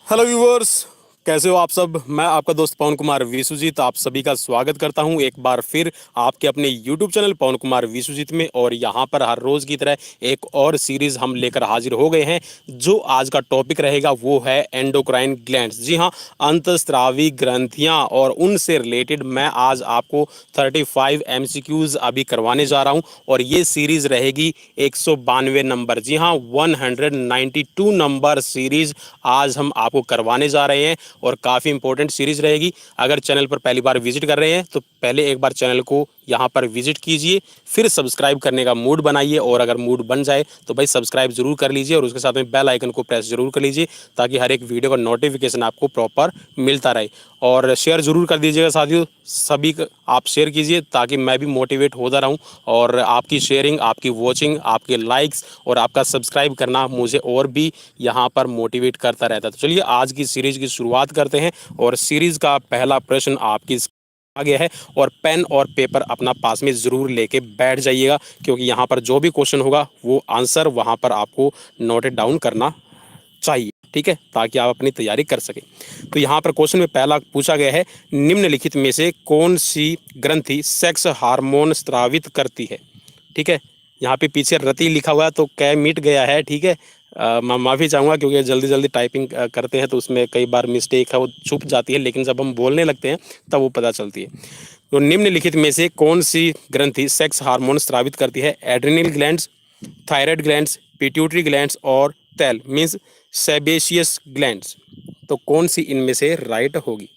Hello viewers, कैसे हो आप सब। मैं आपका दोस्त पवन कुमार विश्वजीत आप सभी का स्वागत करता हूं एक बार फिर आपके अपने यूट्यूब चैनल पवन कुमार विश्वजीत में। और यहां पर हर रोज की तरह एक और सीरीज हम लेकर हाजिर हो गए हैं। जो आज का टॉपिक रहेगा वो है एंडोक्राइन ग्लैंड्स। जी हां, अंतस्रावी ग्रंथियां और उनसे रिलेटेड मैं आज आपको 35 एमसीक्यूज अभी करवाने जा रहा हूं। और ये सीरीज रहेगी 192 नंबर, जी हाँ 192 नंबर सीरीज आज हम आपको करवाने जा रहे हैं। और काफ़ी इंपॉर्टेंट सीरीज रहेगी। अगर चैनल पर पहली बार विजिट कर रहे हैं तो पहले एक बार चैनल को यहाँ पर विजिट कीजिए, फिर सब्सक्राइब करने का मूड बनाइए। और अगर मूड बन जाए तो भाई सब्सक्राइब जरूर कर लीजिए और उसके साथ में बेल आइकन को प्रेस जरूर कर लीजिए, ताकि हर एक वीडियो का नोटिफिकेशन आपको प्रॉपर मिलता रहे। और शेयर जरूर कर दीजिएगा साथियों, सभी आप शेयर कीजिए ताकि मैं भी मोटिवेट होता रहूं। और आपकी शेयरिंग, आपकी वॉचिंग, आपके लाइक्स और आपका सब्सक्राइब करना मुझे और भी यहाँ पर मोटिवेट करता रहता है। तो चलिए आज की सीरीज की शुरुआत करते हैं। और सीरीज का पहला प्रश्न आपकी आ गया है। और पेन और पेपर अपना पास में ज़रूर लेके बैठ जाइएगा, क्योंकि यहाँ पर जो भी क्वेश्चन होगा वो आंसर वहाँ पर आपको नोटेड डाउन करना चाहिए, ठीक है, ताकि आप अपनी तैयारी कर सकें। तो यहाँ पर क्वेश्चन में पहला पूछा गया है, निम्नलिखित में से कौन सी ग्रंथि सेक्स हार्मोन स्रावित करती है। ठीक है, यहाँ पे पीछे रति लिखा हुआ है तो कै मिट गया है, ठीक है। मैं माफ़ी चाहूँगा क्योंकि जल्दी जल्दी टाइपिंग करते हैं तो उसमें कई बार मिस्टेक है वो छुप जाती है, लेकिन जब हम बोलने लगते हैं तब वो पता चलती है। तो निम्नलिखित में से कौन सी ग्रंथि सेक्स हार्मोन स्रावित करती है। Adrenal glands, thyroid glands, pituitary glands और तेल मीन्स सेबेशियस ग्लैंड्स। तो कौन सी इनमें से राइट होगी।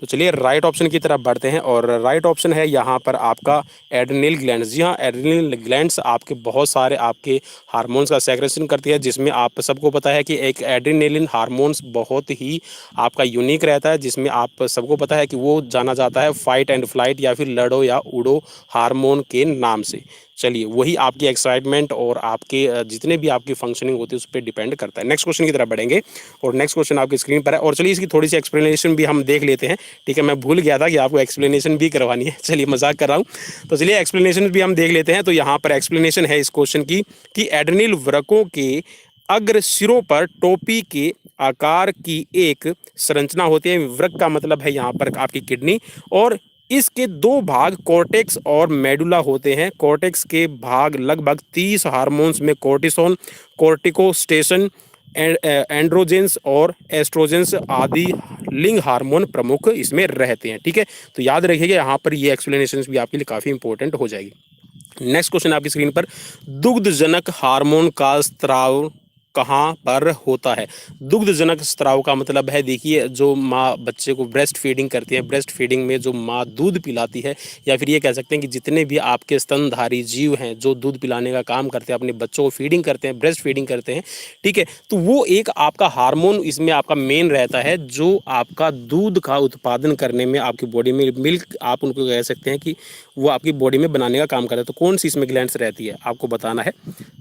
तो चलिए राइट ऑप्शन की तरफ बढ़ते हैं। और राइट ऑप्शन है यहाँ पर आपका एड्रिनल ग्लैंड्स। जी हाँ, एड्रिनल ग्लैंड्स आपके बहुत सारे आपके हार्मोन्स का सेक्रेशन करती है, जिसमें आप सबको पता है कि एक एड्रिनलिन हार्मोन्स बहुत ही आपका यूनिक रहता है, जिसमें आप सबको पता है कि वो जाना जाता है फाइट एंड फ्लाइट या फिर लड़ो या उड़ो हार्मोन के नाम से। चलिए वही आपकी एक्साइटमेंट और आपके जितने भी आपकी फंक्शनिंग होती है उस पर डिपेंड करता है। नेक्स्ट क्वेश्चन की तरफ बढ़ेंगे और नेक्स्ट क्वेश्चन आपकी स्क्रीन पर है। और चलिए इसकी थोड़ी सी एक्सप्लेनेशन भी हम देख लेते हैं, ठीक है। मैं भूल गया था कि आपको एक्सप्लेनेशन भी करवानी है, चलिए मजाक कर रहा हूँ। तो चलिए एक्सप्लेनेशन भी हम देख लेते हैं। तो यहाँ पर एक्सप्लेनेशन है इस क्वेश्चन की कि एड्रिनल वृक्कों के अग्र सिरों पर टोपी के आकार की एक संरचना होती है। वृक्क का मतलब है यहाँ पर आपकी किडनी। और इसके दो भाग कॉर्टेक्स और मेडुला होते हैं। कॉर्टेक्स के भाग लगभग 30 हार्मोन्स में कोर्टिसोन, कोर्टिकोस्टेशन, एंड्रोजेंस और एस्ट्रोजेंस आदि लिंग हार्मोन प्रमुख इसमें रहते हैं, ठीक है। तो याद रखिएगा यहाँ पर ये एक्सप्लेनेशन भी आपके लिए काफ़ी इंपॉर्टेंट हो जाएगी। नेक्स्ट क्वेश्चन आपकी स्क्रीन पर, दुग्धजनक हार्मोन का स्त्राव कहाँ पर होता है। दुग्धजनक स्त्राव का मतलब है, देखिए जो माँ बच्चे को ब्रेस्ट फीडिंग करती है, ब्रेस्ट फीडिंग में जो माँ दूध पिलाती है, या फिर ये कह सकते हैं कि जितने भी आपके स्तनधारी जीव हैं जो दूध पिलाने का काम करते हैं, अपने बच्चों को फीडिंग करते हैं, ब्रेस्ट फीडिंग करते हैं, ठीक है। तो वो एक आपका हार्मोन इसमें आपका मेन रहता है, जो आपका दूध का उत्पादन करने में आपकी बॉडी में मिल्क आप उनको कह सकते हैं कि वो आपकी बॉडी में बनाने का काम करता है। तो कौन सी इसमें ग्लैंड्स रहती है आपको बताना है,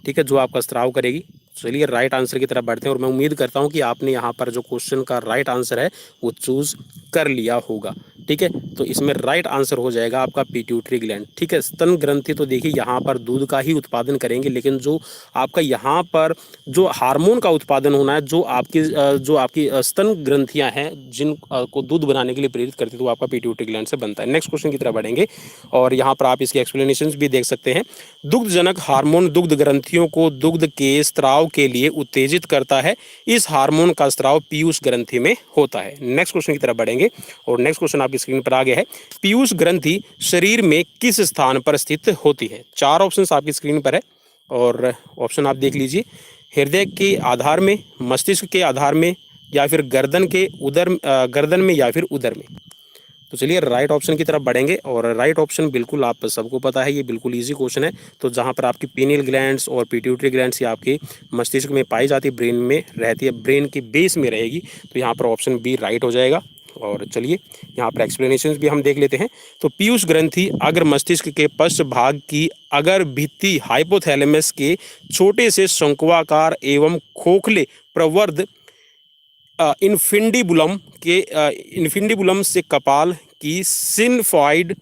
ठीक है, जो आपका स्त्राव करेगी। चलिए राइट आंसर की तरफ बढ़ते हैं और मैं उम्मीद करता हूं कि आपने यहाँ पर जो क्वेश्चन का राइट आंसर है वो चूज कर लिया होगा, ठीक है। तो इसमें राइट आंसर हो जाएगा आपका पिट्यूटरी ग्लैंड, ठीक है। स्तन ग्रंथि तो देखिए यहाँ पर दूध का ही उत्पादन करेंगे, लेकिन जो आपका यहाँ पर जो हार्मोन का उत्पादन होना है, जो आपकी स्तन ग्रंथियाँ हैं जिन को दूध बनाने के लिए प्रेरित करती है, तो आपका पिट्यूटरी ग्लैंड से बनता है। नेक्स्ट क्वेश्चन की तरफ बढ़ेंगे और यहाँ पर आप इसकी एक्सप्लेनेशन भी देख सकते हैं। दुग्धजनक हार्मोन दुग्ध ग्रंथियों को दुग्ध के स्त्राव के लिए उत्तेजित करता है। इस हार्मोन का स्त्राव पीयूष ग्रंथि में होता है। नेक्स्ट क्वेश्चन की तरफ बढ़ेंगे और नेक्स्ट क्वेश्चन आपकी स्क्रीन पर आ गया है, पीयूष ग्रंथि शरीर में किस स्थान पर स्थित होती है। चार ऑप्शंस आपकी स्क्रीन पर है और ऑप्शन आप देख लीजिए। हृदय के आधार में, मस्तिष्क के आधार में, या फिर गर्दन में, या फिर उदर में। तो चलिए राइट ऑप्शन की तरफ बढ़ेंगे और राइट ऑप्शन बिल्कुल आप सबको पता है, ये बिल्कुल इजी क्वेश्चन है। तो जहाँ पर आपकी पीनियल ग्लैंड्स और पिट्यूटरी ग्लैंड्स ये आपके मस्तिष्क में पाई जाती है, ब्रेन में रहती है, ब्रेन के बेस में रहेगी। तो यहाँ पर ऑप्शन बी राइट हो जाएगा। और चलिए यहाँ पर एक्सप्लेनेशन भी हम देख लेते हैं। तो पीयूष ग्रंथि अग्र मस्तिष्क के पश्च भाग की अगर भित्ति हाइपोथैलेमस के छोटे से शंक्वाकार एवं खोखले प्रवर्ध इन्फिंडिबुलम से कपाल की स्निफनाइड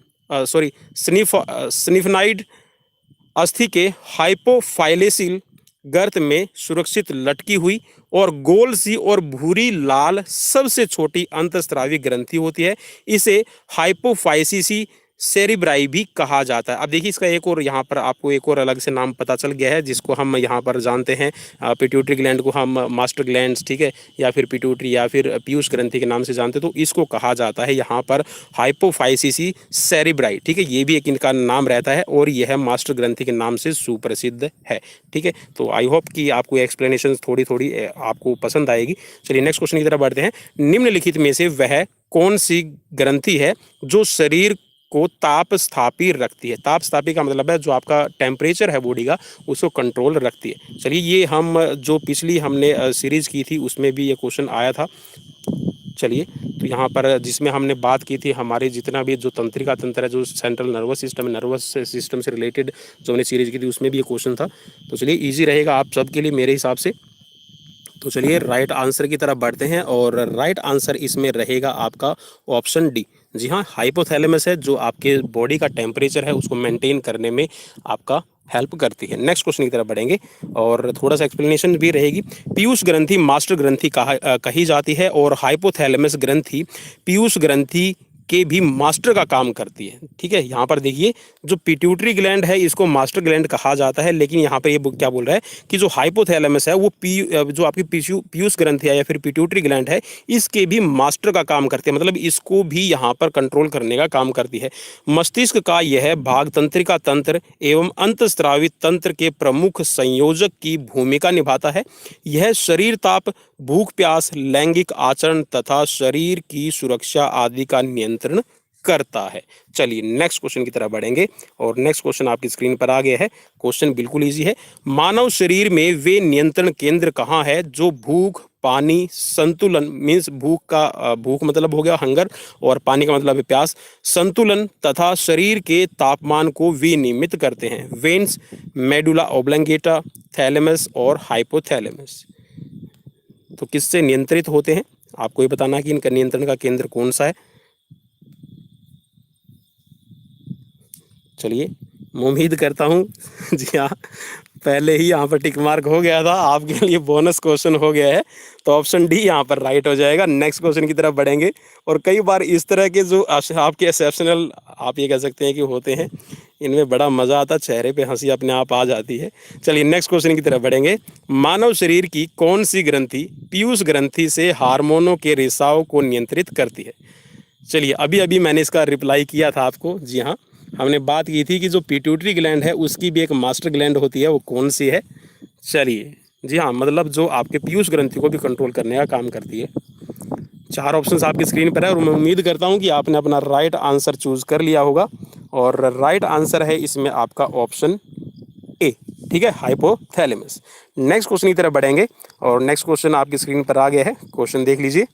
अस्थि के हाइपोफाइलेसिल गर्त में सुरक्षित लटकी हुई और गोल सी और भूरी लाल सबसे छोटी अंतःस्रावी ग्रंथि होती है। इसे हाइपोफाइसिस सेरिब्राई भी कहा जाता है। अब देखिए इसका एक और यहाँ पर आपको एक और अलग से नाम पता चल गया है, जिसको हम यहाँ पर जानते हैं पिट्यूटरी ग्लैंड को हम मास्टर ग्लैंड्स, ठीक है, या फिर पिट्यूटरी या फिर पीयूष ग्रंथि के नाम से जानते हैं। तो इसको कहा जाता है यहाँ पर हाइपोफाइसिस सेरिब्राई, ठीक है, ये भी एक इनका नाम रहता है और यह मास्टर ग्रंथि के नाम से सुप्रसिद्ध है। ठीक है, तो आई होप कि आपको एक्सप्लेनेशन थोड़ी थोड़ी आपको पसंद आएगी। चलिए नेक्स्ट क्वेश्चन की तरफ बढ़ते हैं। निम्नलिखित में से वह कौन सी ग्रंथि है जो शरीर को ताप स्थापी रखती है? ताप स्थापी का मतलब है जो आपका टेम्परेचर है बॉडी का, उसको कंट्रोल रखती है। चलिए ये हम जो पिछली हमने सीरीज की थी उसमें भी ये क्वेश्चन आया था। चलिए तो यहाँ पर जिसमें हमने बात की थी हमारे जितना भी जो तंत्रिका तंत्र है, जो सेंट्रल नर्वस सिस्टम है, नर्वस सिस्टम से रिलेटेड जो हमने सीरीज की थी उसमें भी ये क्वेश्चन था। तो चलिए इजी रहेगा आप सबके लिए मेरे हिसाब से। तो चलिए राइट आंसर की तरफ बढ़ते हैं और राइट आंसर इसमें रहेगा आपका ऑप्शन डी। जी हाँ, हाइपोथैलेमस है जो आपके बॉडी का टेम्परेचर है उसको मेंटेन करने में आपका हेल्प करती है। नेक्स्ट क्वेश्चन की तरफ बढ़ेंगे और थोड़ा सा एक्सप्लेनेशन भी रहेगी। पीयूष ग्रंथि मास्टर ग्रंथि कही जाती है और हाइपोथैलेमस ग्रंथि पीयूष ग्रंथि के भी मास्टर का काम करती है। ठीक है, यहाँ पर देखिए जो पिट्यूटरी ग्लैंड है इसको मास्टर ग्लैंड कहा जाता है, लेकिन यहाँ पर ये क्या बोल रहा है कि जो हाइपोथैलेमस है वो जो आपकी पीयूष ग्रंथि है या फिर पिट्यूटरी ग्लैंड है इसके भी मास्टर का काम करती है, मतलब इसको भी यहाँ पर कंट्रोल करने का काम करती है। मस्तिष्क का यह भाग तंत्रिका तंत्र एवं अंतःस्रावी तंत्र के प्रमुख संयोजक की भूमिका निभाता है। यह शरीर ताप, भूख प्यास, लैंगिक आचरण तथा शरीर की सुरक्षा आदि का नियंत्रण करता है। चलिए नेक्स्ट क्वेश्चन की तरफ बढ़ेंगे और नेक्स्ट क्वेश्चन आपकी स्क्रीन पर आ गया है। क्वेश्चन बिल्कुल इजी है। मानव शरीर में वे नियंत्रण केंद्र कहाँ है जो भूख, पानी, संतुलन मीन्स भूख मतलब हो गया हंगर और पानी का मतलब है प्यास, संतुलन तथा शरीर के तापमान को विनियमित करते हैं? वेन्स, मेडुला ओब्लंगेटा, थैलेमस और हाइपोथैलेमस। तो किससे नियंत्रित होते हैं? आपको ये बताना है कि इनका नियंत्रण का केंद्र कौन सा है। चलिए मैं उम्मीद करता हूँ जी हाँ, पहले ही यहाँ पर टिक मार्क हो गया था, आपके लिए बोनस क्वेश्चन हो गया है, तो ऑप्शन डी यहाँ पर राइट हो जाएगा। नेक्स्ट क्वेश्चन की तरफ बढ़ेंगे और कई बार इस तरह के जो आपके एक्सेप्शनल आप ये कह सकते हैं कि होते हैं, इनमें बड़ा मज़ा आता, चेहरे पे हंसी अपने आप आ जाती है। चलिए नेक्स्ट क्वेश्चन की तरफ बढ़ेंगे। मानव शरीर की कौन सी ग्रंथि पीयूष ग्रंथि से हार्मोनों के रिसाव को नियंत्रित करती है? चलिए अभी अभी मैंने इसका रिप्लाई किया था आपको। जी हाँ, हमने बात की थी कि जो पिट्यूटरी ग्लैंड है उसकी भी एक मास्टर ग्लैंड होती है, वो कौन सी है? चलिए जी हाँ, मतलब जो आपके पीयूष ग्रंथि को भी कंट्रोल करने का काम करती है। चार ऑप्शंस आपकी स्क्रीन पर है और मैं उम्मीद करता हूँ कि आपने अपना राइट आंसर चूज कर लिया होगा और राइट आंसर है इसमें आपका ऑप्शन ए। ठीक है, हाइपोथैलेमस। नेक्स्ट क्वेश्चन की तरफ बढ़ेंगे और नेक्स्ट क्वेश्चन आपकी स्क्रीन पर आ गया है। क्वेश्चन देख लीजिए।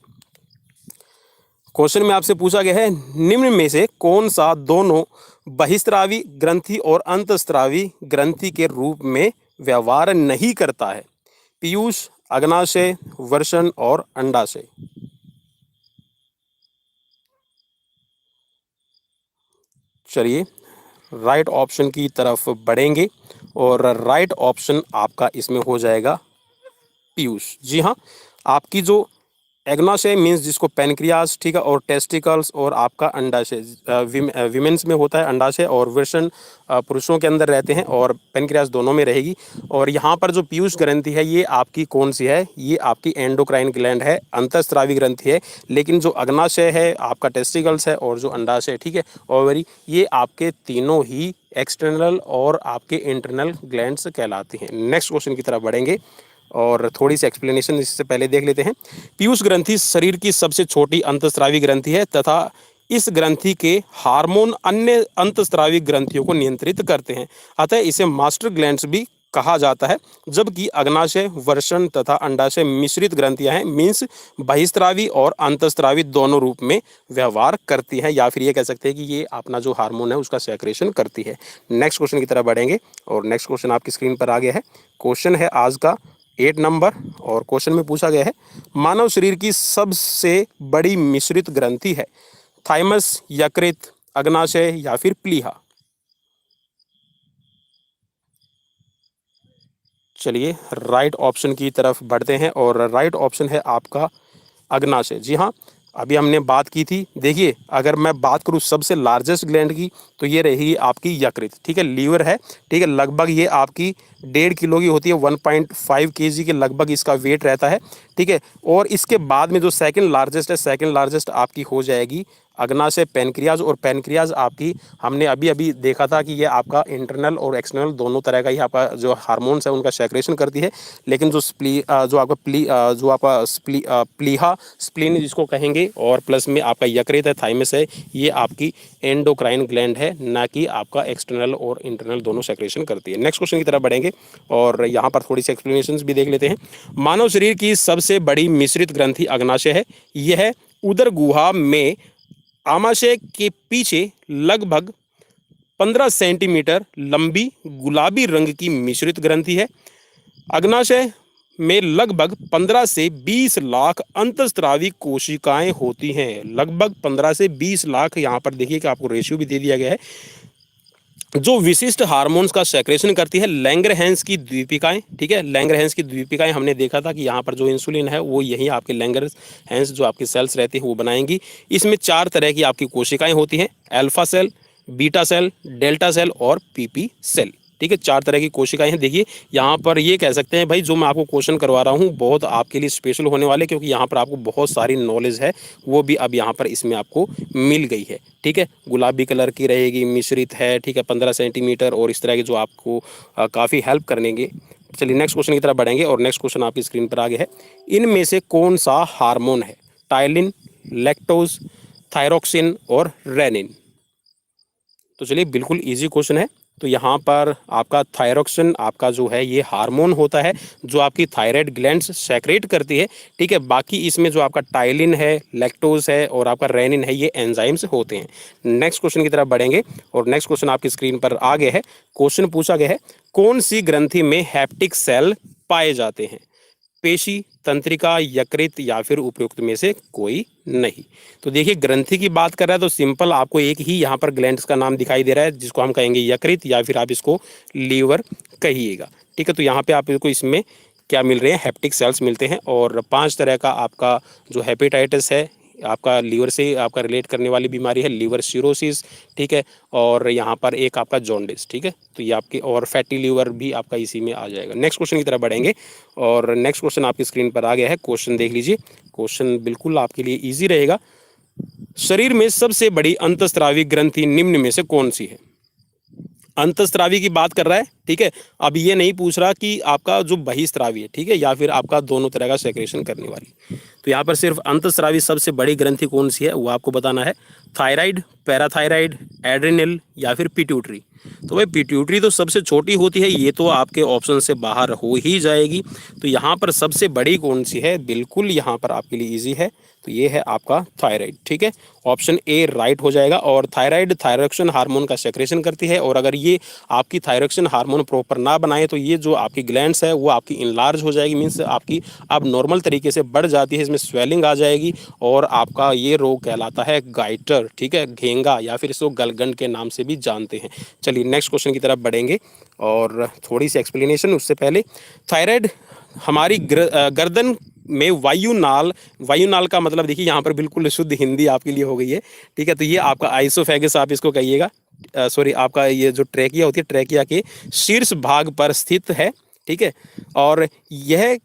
क्वेश्चन में आपसे पूछा गया है निम्न में से कौन सा दोनों बहिस्रावी ग्रंथि और अंतःस्रावी ग्रंथि के रूप में व्यवहार नहीं करता है? पीयूष, अग्नाशय, वर्षण और अंडाशय। चलिए राइट ऑप्शन की तरफ बढ़ेंगे और राइट ऑप्शन आपका इसमें हो जाएगा पीयूष। जी हाँ, आपकी जो एग्नाशय मीन्स जिसको पेनक्रियास, ठीक है, और टेस्टिकल्स और आपका अंडाशय विमेंस में होता है अंडाशय, और वृषण पुरुषों के अंदर रहते हैं और पेनक्रियास दोनों में रहेगी। और यहाँ पर जो पीयूष ग्रंथि है ये आपकी कौन सी है? ये आपकी एंडोक्राइन ग्लैंड है, अंतःस्रावी ग्रंथि है। लेकिन जो अग्नाशय है आपका टेस्टिकल्स है और जो अंडाशय, ठीक है, ओवरी, ये आपके तीनों ही एक्सटर्नल और आपके इंटरनल ग्लैंड्स कहलाती हैं। नेक्स्ट क्वेश्चन की तरफ बढ़ेंगे और थोड़ी सी एक्सप्लेनेशन इससे पहले देख लेते हैं। पीयूष ग्रंथि शरीर की सबसे छोटी अंतःस्रावी ग्रंथि है तथा इस ग्रंथि के हार्मोन अन्य अंतःस्रावी ग्रंथियों को नियंत्रित करते हैं, अतः इसे मास्टर ग्लैंड्स भी कहा जाता है। जबकि अग्नाशय, वर्षण तथा अंडाशय मिश्रित ग्रंथियां हैं, मीन्स बहिस्रावी और अंतःस्रावी दोनों रूप में व्यवहार करती हैं, या फिर ये कह सकते हैं कि ये अपना जो हार्मोन है उसका सेक्रेशन करती है। नेक्स्ट क्वेश्चन की तरफ बढ़ेंगे और नेक्स्ट क्वेश्चन आपकी स्क्रीन पर आ गया है। क्वेश्चन है आज का 8 नंबर और क्वेश्चन में पूछा गया है मानव शरीर की सबसे बड़ी मिश्रित ग्रंथि है थाइमस, यकृत, अग्नाशय या फिर प्लीहा। चलिए राइट ऑप्शन की तरफ बढ़ते हैं और राइट ऑप्शन है आपका अग्नाशय। जी हाँ, अभी हमने बात की थी। देखिए अगर मैं बात करूँ सबसे लार्जेस्ट ग्लैंड की तो ये रही आपकी यकृत, ठीक है, लीवर है, ठीक है, लगभग ये आपकी 1.5 किलो की होती है, 1.5 kg के लगभग इसका वेट रहता है, ठीक है। और इसके बाद में जो सेकंड लार्जेस्ट है, सेकंड लार्जेस्ट आपकी हो जाएगी अग्नाशय पैनक्रियाज। और पैनक्रियाज आपकी हमने अभी अभी देखा था कि ये आपका इंटरनल और एक्सटर्नल दोनों तरह का ही आपका जो हार्मोन्स है उनका सेक्रेशन करती है। लेकिन जो आपका प्लीहा स्प्लीन जिसको कहेंगे और प्लस में आपका यकृत है, थाइमस है, ये आपकी एंडोक्राइन ग्लैंड है, ना कि आपका एक्सटर्नल और इंटरनल दोनों सेक्रेशन करती है। नेक्स्ट क्वेश्चन की तरफ बढ़ेंगे और यहाँ पर थोड़ी सी एक्सप्लेनेशंस भी देख लेते हैं। मानव शरीर की सबसे बड़ी मिश्रित ग्रंथि अग्नाशय है। यह उदर गुहा में आमाशय के पीछे लगभग 15 सेंटीमीटर लंबी गुलाबी रंग की मिश्रित ग्रंथि है। अग्नाशय में लगभग 15 से 20 लाख अंतःस्रावी कोशिकाएं होती हैं। लगभग 15 से 20 लाख, यहाँ पर देखिए कि आपको रेशियो भी दे दिया गया है, जो विशिष्ट हार्मोन्स का सेक्रेशन करती है। लैंगरहैंस की द्वीपिकाएं, ठीक है, लैंगरहैंस की द्वीपिकाएं हमने देखा था कि यहाँ पर जो इंसुलिन है वो यही आपके लैंगरहैंस जो आपकी सेल्स रहती है वो बनाएंगी। इसमें 4 तरह की आपकी कोशिकाएं होती हैं, alpha cell, beta cell, delta cell और पीपी सेल, ठीक है, 4 तरह की कोशिकाएं हैं। देखिए यहाँ पर ये कह सकते हैं भाई जो मैं आपको क्वेश्चन करवा रहा हूँ बहुत आपके लिए स्पेशल होने वाले, क्योंकि यहाँ पर आपको बहुत सारी नॉलेज है वो भी अब यहाँ पर इसमें आपको मिल गई है, ठीक है। गुलाबी कलर की रहेगी, मिश्रित है, ठीक है, 15 सेंटीमीटर और इस तरह की जो आपको काफ़ी हेल्प करेंगे। चलिए नेक्स्ट क्वेश्चन की तरफ बढ़ेंगे और नेक्स्ट क्वेश्चन आपकी स्क्रीन पर आगे है। इनमें से कौन सा हार्मोन है? टाइलिन, लैक्टोज, थायरोक्सिन और रेनिन। तो चलिए बिल्कुल इजी क्वेश्चन है। तो यहाँ पर आपका थायरोक्सिन आपका जो है ये हार्मोन होता है जो आपकी थायराइड ग्लैंड्स सेक्रेट करती है, ठीक है। बाकी इसमें जो आपका टाइलिन है, लैक्टोज है और आपका रेनिन है, ये एंजाइम्स होते हैं। नेक्स्ट क्वेश्चन की तरफ बढ़ेंगे और नेक्स्ट क्वेश्चन आपकी स्क्रीन पर आ गया है। क्वेश्चन पूछा गया है, कौन सी ग्रंथि में हैप्टिक सेल पाए जाते हैं? पेशी, तंत्रिका, यकृत या फिर उपयुक्त में से कोई नहीं। तो देखिए ग्रंथि की बात कर रहा है तो सिंपल आपको एक ही यहाँ पर ग्लैंड्स का नाम दिखाई दे रहा है जिसको हम कहेंगे यकृत या फिर आप इसको लीवर कहिएगा, ठीक है। तो यहाँ पे आपको इसमें क्या मिल रहे हैं? हैप्टिक सेल्स मिलते हैं और 5 तरह का आपका जो हेपेटाइटिस है आपका लीवर से आपका रिलेट करने वाली बीमारी है, लीवर सिरोसिस, ठीक है। और यहाँ पर एक आपका जॉन्डिस, ठीक है। तो ये आपके और फैटी लीवर भी आपका इसी में आ जाएगा। नेक्स्ट क्वेश्चन की तरफ बढ़ेंगे और नेक्स्ट क्वेश्चन आपकी स्क्रीन पर आ गया है। क्वेश्चन देख लीजिए, क्वेश्चन बिल्कुल आपके लिए इजी रहेगा। शरीर में सबसे बड़ी अंतःस्रावी ग्रंथि निम्न में से कौन सी है? अंतःस्रावी की बात कर रहा है, ठीक है। अब ये नहीं पूछ रहा कि आपका जो बहिस्रावी है, ठीक है, या फिर आपका दोनों तरह का सेक्रेशन करने वाली। तो यहाँ पर सिर्फ अंतःस्रावी सबसे बड़ी ग्रंथि कौन सी है वो आपको बताना है। थायराइड, पैराथायराइड, एड्रिनल या फिर पिट्यूटरी। तो भाई पिट्यूटरी तो सबसे छोटी होती है, ये तो आपके ऑप्शन से बाहर हो ही जाएगी। तो यहाँ पर सबसे बड़ी कौन सी है? बिल्कुल यहाँ पर आपके लिए इजी है, तो ये है आपका थायराइड, ठीक है। ऑप्शन ए राइट हो जाएगा। और थायराइड थायरोक्सिन हार्मोन का सेक्रेशन करती है और अगर ये आपकी थायरोक्सिन हार्मोन प्रॉपर ना बनाए तो ये जो आपकी ग्लैंड्स है वो आपकी इनलार्ज हो जाएगी, मीन्स आपकी अब नॉर्मल तरीके से बढ़ जाती है, इसमें स्वेलिंग आ जाएगी और आपका ये रोग कहलाता है गाइटर, ठीक है, घेंगा या फिर इसको गलगंड के नाम से भी जानते हैं। चलिए नेक्स्ट क्वेश्चन की तरफ बढ़ेंगे और थोड़ी सी एक्सप्लेनेशन उससे पहले। थायराइड हमारी गर्दन में वायुनाल का मतलब देखिए यहाँ पर बिल्कुल शुद्ध हिंदी आपके लिए हो गई है, ठीक है। तो ये आपका आइसोफेगस आप इसको कहिएगा, सॉरी आपका ये जो ट्रैकिया होती है ट्रैकिया के शीर्ष भाग पर स्थित है, ठीक है। और यह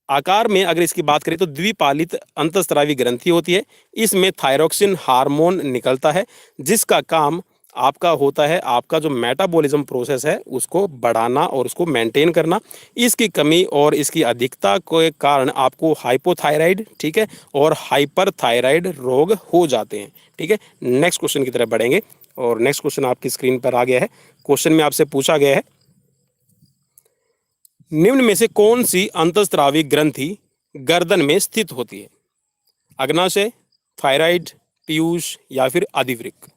आकार में अगर इसकी बात करें तो द्विपालित अंतःस्रावी ग्रंथि होती है। इसमें थायरोक्सिन हार्मोन निकलता है जिसका काम आपका होता है आपका जो मेटाबॉलिज्म प्रोसेस है उसको बढ़ाना और उसको मेंटेन करना। इसकी कमी और इसकी अधिकता के कारण आपको हाइपोथायराइड, ठीक है, और हाइपरथायराइड रोग हो जाते हैं, ठीक है। नेक्स्ट क्वेश्चन की तरफ बढ़ेंगे और नेक्स्ट क्वेश्चन आपकी स्क्रीन पर आ गया है। क्वेश्चन में आपसे पूछा गया है, निम्न में से कौन सी अंतःस्रावी ग्रंथि गर्दन में स्थित होती है? अग्नाशय, थायराइड, पीयूष या फिर अधिवृक्क।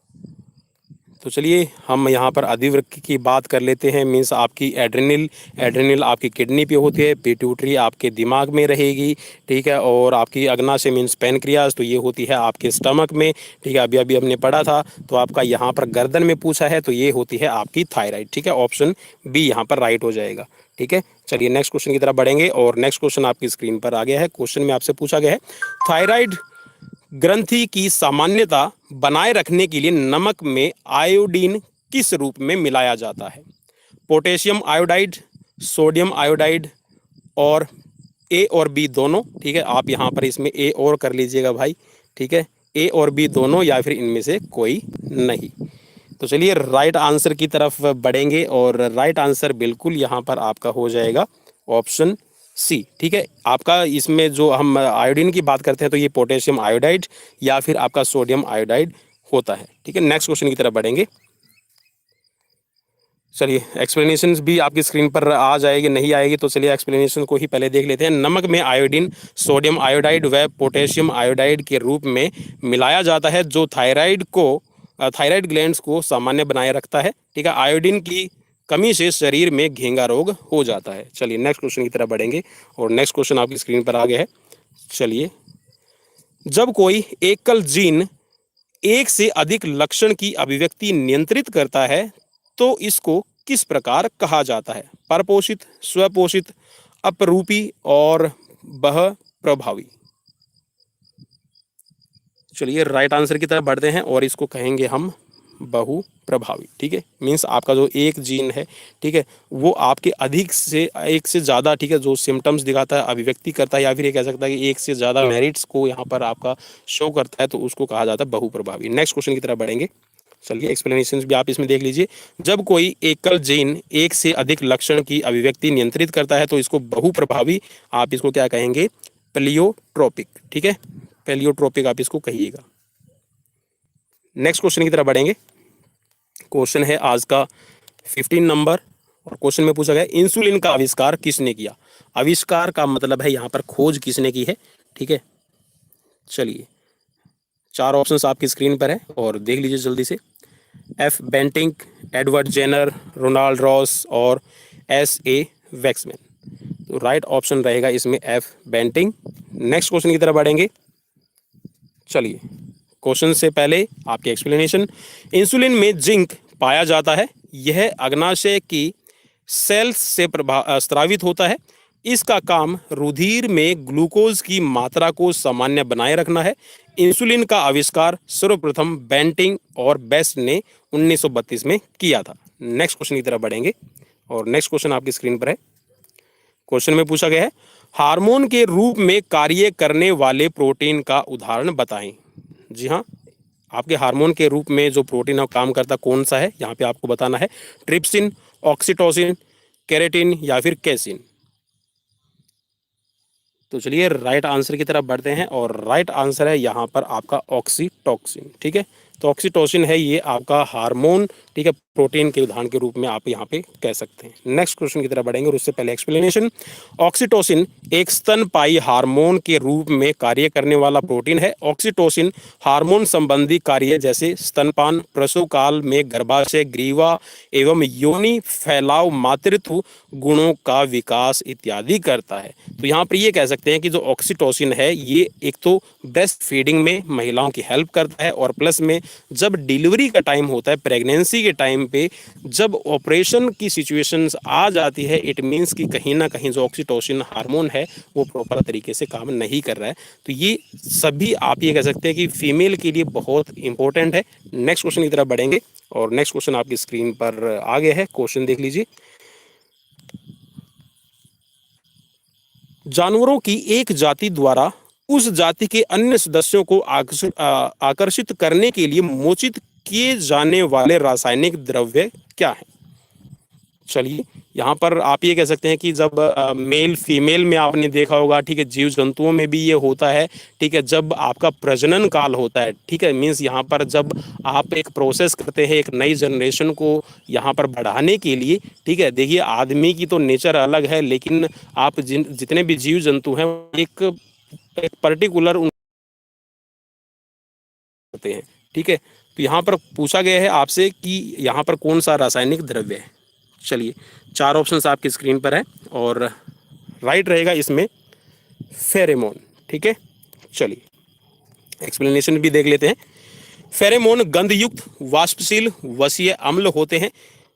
तो चलिए हम यहाँ पर अधिवृक्क की बात कर लेते हैं। मीन्स आपकी एड्रेनल एड्रेनल आपकी किडनी पे होती है, पिट्यूटरी आपके दिमाग में रहेगी, ठीक है। और आपकी अग्नाशय मीन्स पैनक्रियाज, तो ये होती है आपके स्टमक में, ठीक है। अभी अभी हमने पढ़ा था। तो आपका यहाँ पर गर्दन में पूछा है, तो ये होती है आपकी थायराइड, ठीक है। ऑप्शन बी यहाँ पर राइट हो जाएगा, ठीक है। चलिए नेक्स्ट क्वेश्चन की तरफ बढ़ेंगे और नेक्स्ट क्वेश्चन आपकी स्क्रीन पर आ गया है। क्वेश्चन में आपसे पूछा गया है, थायराइड ग्रंथि की सामान्यता बनाए रखने के लिए नमक में आयोडीन किस रूप में मिलाया जाता है? पोटेशियम आयोडाइड, सोडियम आयोडाइड और ए और बी दोनों, ठीक है। आप यहाँ पर इसमें ए और कर लीजिएगा भाई, ठीक है। ए और बी दोनों या फिर इनमें से कोई नहीं। तो चलिए राइट आंसर की तरफ बढ़ेंगे और राइट आंसर बिल्कुल यहाँ पर आपका हो जाएगा ऑप्शन सी, ठीक है। आपका इसमें जो हम आयोडीन की बात करते हैं तो ये पोटेशियम आयोडाइड या फिर आपका सोडियम आयोडाइड होता है, ठीक है। नेक्स्ट क्वेश्चन की तरफ बढ़ेंगे। चलिए एक्सप्लेनेशन भी आपकी स्क्रीन पर आ जाएगी, नहीं आएगी तो चलिए एक्सप्लेनेशन को ही पहले देख लेते हैं। नमक में आयोडीन सोडियम आयोडाइड व पोटेशियम आयोडाइड के रूप में मिलाया जाता है, जो थायराइड ग्लैंड्स को सामान्य बनाए रखता है, ठीक है। आयोडीन की कमी से शरीर में घेंगा रोग हो जाता है। चलिए नेक्स्ट क्वेश्चन की तरफ बढ़ेंगे और नेक्स्ट क्वेश्चन आपकी स्क्रीन पर आ गया है। चलिए, जब कोई एकल जीन एक से अधिक लक्षण की अभिव्यक्ति नियंत्रित करता है तो इसको किस प्रकार कहा जाता है? परपोषित, स्वपोषित, अपरूपी और बह प्रभावी। चलिए राइट आंसर की तरफ बढ़ते हैं और इसको कहेंगे हम बहु प्रभावी, ठीक है। मीन्स आपका जो एक जीन है, ठीक है, वो आपके अधिक से एक से ज़्यादा, ठीक है, जो सिम्टम्स दिखाता है, अभिव्यक्ति करता है, या फिर ये कह सकता है कि एक से ज़्यादा मेरिट्स को यहाँ पर आपका शो करता है, तो उसको कहा जाता है बहु प्रभावी। नेक्स्ट क्वेश्चन की तरफ बढ़ेंगे। चलिए एक्सप्लेनेशन भी आप इसमें देख लीजिए। जब कोई एकल जीन एक से अधिक लक्षण की अभिव्यक्ति नियंत्रित करता है तो इसको बहु प्रभावी, आप इसको क्या कहेंगे? प्लियोट्रोपिक, ठीक है। प्लियोट्रोपिक आप इसको कहिएगा। नेक्स्ट क्वेश्चन की तरफ बढ़ेंगे। क्वेश्चन है आज का 15 नंबर और क्वेश्चन में पूछा गया इंसुलिन का आविष्कार किसने किया? आविष्कार का मतलब है यहाँ पर खोज किसने की है, ठीक है। चलिए 4 ऑप्शंस आपकी स्क्रीन पर है और देख लीजिए जल्दी से। F Banting, Edward Jenner, Ronald Ross और एस ए वैक्समैन। तो राइट ऑप्शन रहेगा इसमें एफ बेंटिंग। नेक्स्ट क्वेश्चन की तरफ बढ़ेंगे। चलिए क्वेश्चन से पहले आपकी एक्सप्लेनेशन। इंसुलिन में जिंक पाया जाता है, यह अग्नाशय की सेल्स से स्रावित होता है। इसका काम रुधिर में ग्लूकोज की मात्रा को सामान्य बनाए रखना है। इंसुलिन का आविष्कार सर्वप्रथम बेंटिंग और बेस्ट ने 1932 में किया था। नेक्स्ट क्वेश्चन की तरफ बढ़ेंगे और नेक्स्ट क्वेश्चन आपकी स्क्रीन पर है। क्वेश्चन में पूछा गया है हार्मोन के रूप में कार्य करने वाले प्रोटीन का उदाहरण बताएं। जी हाँ, आपके हार्मोन के रूप में जो प्रोटीन काम करता कौन सा है, यहाँ पे आपको बताना है। ट्रिप्सिन, ऑक्सीटोसिन, केराटिन या फिर कैसिन। तो चलिए राइट आंसर की तरफ बढ़ते हैं और राइट आंसर है यहाँ पर आपका ऑक्सीटोसिन, ठीक है। तो ऑक्सीटोसिन है ये आपका हार्मोन, ठीक है, प्रोटीन के उदाहरण के रूप में आप यहाँ पे कह सकते हैं। नेक्स्ट क्वेश्चन की तरफ बढ़ेंगे और उससे पहले एक्सप्लेनेशन। ऑक्सीटोसिन एक स्तनपायी हार्मोन के रूप में कार्य करने वाला प्रोटीन है। ऑक्सीटोसिन हार्मोन संबंधी कार्य जैसे स्तनपान, प्रसव काल में गर्भाशय, ग्रीवा एवं योनि फैलाव, मातृत्व गुणों का विकास इत्यादि करता है। तो यहाँ पर ये कह सकते हैं कि जो ऑक्सीटोसिन है ये एक तो ब्रेस्ट फीडिंग में महिलाओं की हेल्प करता है और प्लस में जब डिलीवरी का टाइम होता है, प्रेगनेंसी के टाइम पे जब ऑपरेशन की सिचुएशंस आ जाती है, इट मीन्स कि कहीं ना कहीं जो ऑक्सीटोसिन हार्मोन है वो प्रॉपर तरीके से काम नहीं कर रहा है। तो ये सभी आप ये कह सकते हैं कि फीमेल के लिए बहुत इंपॉर्टेंट है। नेक्स्ट क्वेश्चन की तरफ बढ़ेंगे और नेक्स्ट क्वेश्चन आपकी स्क्रीन पर आ गया है। क्वेश्चन देख लीजिए। जानवरों की एक जाति द्वारा उस जाति के अन्य सदस्यों को आकर्षित करने के लिए मोचित किए जाने वाले रासायनिक द्रव्य क्या है? चलिए यहाँ पर आप ये कह सकते हैं कि जब मेल फीमेल में आपने देखा होगा, ठीक है, जीव जंतुओं में भी ये होता है, ठीक है, जब आपका प्रजनन काल होता है, ठीक है, मीन्स यहाँ पर जब आप एक प्रोसेस करते हैं एक नई जनरेशन को यहाँ पर बढ़ाने के लिए, ठीक है। देखिए आदमी की तो नेचर अलग है, लेकिन आप जितने भी जीव जंतु हैं एक पर्टिकुलर होते हैं, ठीक है। तो यहाँ पर पूछा गया है आपसे कि यहाँ पर कौन सा रासायनिक द्रव्य है। चलिए 4 ऑप्शंस आपकी स्क्रीन पर है और राइट रहेगा इसमें फेरेमोन। ठीक है, चलिए एक्सप्लेनेशन भी देख लेते हैं। फेरेमोन गंधयुक्त वाष्पशील वसीय अम्ल होते हैं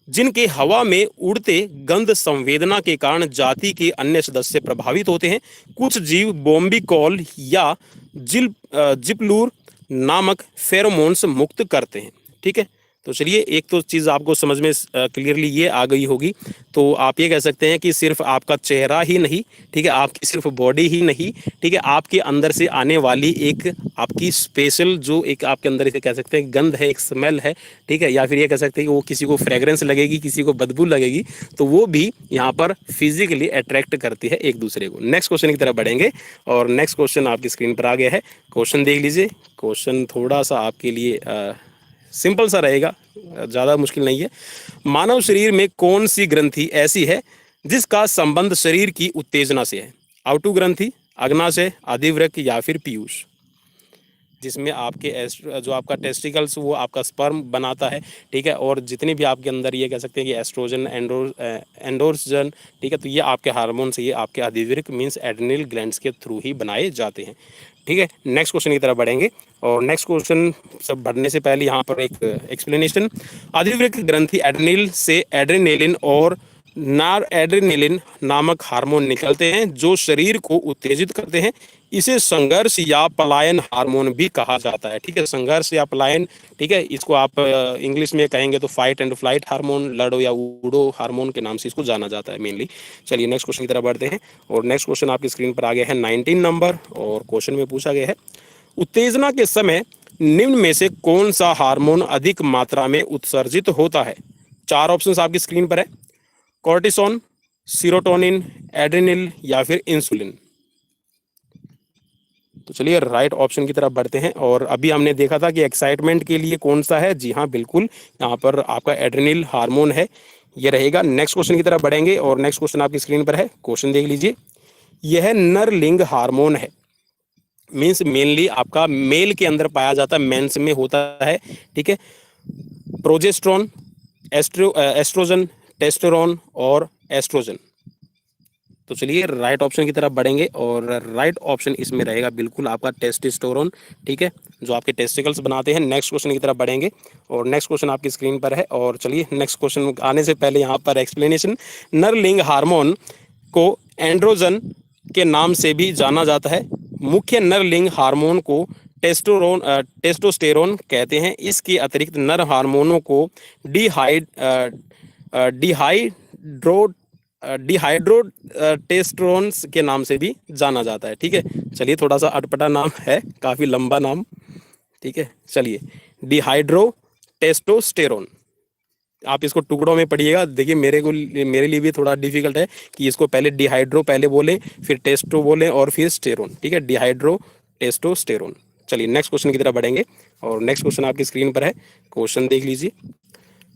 जिनके हवा में उड़ते गंध संवेदना के कारण जाति के अन्य सदस्य प्रभावित होते हैं। कुछ जीव बोम्बिकॉल या जिपलूर नामक फेरोमोन्स मुक्त करते हैं। ठीक है, तो चलिए एक तो चीज़ आपको समझ में क्लियरली ये आ गई होगी। तो आप ये कह सकते हैं कि सिर्फ आपका चेहरा ही नहीं, ठीक है, आपकी सिर्फ बॉडी ही नहीं, ठीक है, आपके अंदर से आने वाली एक आपकी स्पेशल जो एक आपके अंदर इसे कह सकते हैं गंध है, एक स्मेल है, ठीक है, या फिर ये कह सकते हैं कि वो किसी को फ्रेग्रेंस लगेगी, किसी को बदबू लगेगी, तो वो भी यहाँ पर फिजिकली अट्रैक्ट करती है एक दूसरे को। नेक्स्ट क्वेश्चन की तरफ बढ़ेंगे और नेक्स्ट क्वेश्चन आपकी स्क्रीन पर आ गया है। क्वेश्चन देख लीजिए। क्वेश्चन थोड़ा सा आपके लिए सिंपल सा रहेगा, ज़्यादा मुश्किल नहीं है। मानव शरीर में कौन सी ग्रंथि ऐसी है जिसका संबंध शरीर की उत्तेजना से है? आउटू ग्रंथि, अग्नाशय, आदिवृक्क या फिर पीयूष, जिसमें आपके जो आपका टेस्टिकल्स वो आपका स्पर्म बनाता है। ठीक है, और जितने भी आपके अंदर ये कह सकते हैं कि एस्ट्रोजन, एंडोर्जन, ठीक है, तो ये आपके हार्मोन से ये आपके आदिवृक्क मीन्स एड्रिनल ग्लैंड्स के थ्रू ही बनाए जाते हैं। ठीक है, नेक्स्ट क्वेश्चन की तरफ बढ़ेंगे और नेक्स्ट क्वेश्चन सब बढ़ने से पहले यहाँ पर एक एक्सप्लेनेशन। आदिवृक्क ग्रंथि एड्रिनल से एड्रेनालिन और नार एड्रेनालिन नामक हार्मोन निकलते हैं जो शरीर को उत्तेजित करते हैं। इसे संघर्ष या पलायन हार्मोन भी कहा जाता है। ठीक है, संघर्ष या पलायन, ठीक है, इसको आप इंग्लिश में कहेंगे तो फाइट एंड फ्लाइट हार्मोन, लड़ो या उड़ो हार्मोन के नाम से इसको जाना जाता है मेनली। चलिए नेक्स्ट क्वेश्चन की तरफ बढ़ते हैं और नेक्स्ट क्वेश्चन आपकी स्क्रीन पर आ गया है 19 नंबर और क्वेश्चन में पूछा गया है उत्तेजना के समय निम्न में से कौन सा हार्मोन अधिक मात्रा में उत्सर्जित होता है? 4 ऑप्शंस आपकी स्क्रीन पर है, कॉर्टिसोन, सीरोटोनिन, एड्रेनल या फिर इंसुलिन। तो चलिए राइट ऑप्शन की तरफ बढ़ते हैं और अभी हमने देखा था कि एक्साइटमेंट के लिए कौन सा है। जी हाँ, बिल्कुल यहाँ पर आपका एड्रेनल हार्मोन है, ये रहेगा। नेक्स्ट क्वेश्चन की तरफ बढ़ेंगे और नेक्स्ट क्वेश्चन आपकी स्क्रीन पर है। क्वेश्चन देख लीजिए। यह नरलिंग हार्मोन है, मीन्स मेनली आपका मेल के अंदर पाया जाता है, मेंस में होता है। ठीक है, प्रोजेस्ट्रॉन, एस्ट्रोजन, टेस्टोस्टेरोन और एस्ट्रोजन। तो चलिए राइट ऑप्शन की तरफ बढ़ेंगे और राइट ऑप्शन इसमें रहेगा बिल्कुल आपका टेस्टोस्टेरोन। ठीक है, जो आपके टेस्टिकल्स बनाते हैं। नेक्स्ट क्वेश्चन की तरफ बढ़ेंगे और नेक्स्ट क्वेश्चन आपकी स्क्रीन पर है और चलिए नेक्स्ट क्वेश्चन आने से पहले यहाँ पर एक्सप्लेनेशन। नरलिंग हार्मोन को एंड्रोजन के नाम से भी जाना जाता है। मुख्य नरलिंग हार्मोन को टेस्टोस्टेरोन कहते हैं। इसके अतिरिक्त नर हार्मोनों को डिहाइड्रोटेस्टेरोन के नाम से भी जाना जाता है। ठीक है, चलिए थोड़ा सा अटपटा नाम है, काफी लंबा नाम। ठीक है, चलिए डिहाइड्रोटेस्टोस्टेरोन, आप इसको टुकड़ों में पढ़िएगा। देखिए मेरे लिए भी थोड़ा डिफिकल्ट है कि इसको पहले डिहाइड्रो पहले बोले, फिर टेस्टो बोले और फिर स्टेरोन। ठीक है, डिहाइड्रो टेस्टोस्टेरोन। चलिए नेक्स्ट क्वेश्चन की तरफ बढ़ेंगे और नेक्स्ट क्वेश्चन आपकी स्क्रीन पर है। क्वेश्चन देख लीजिए।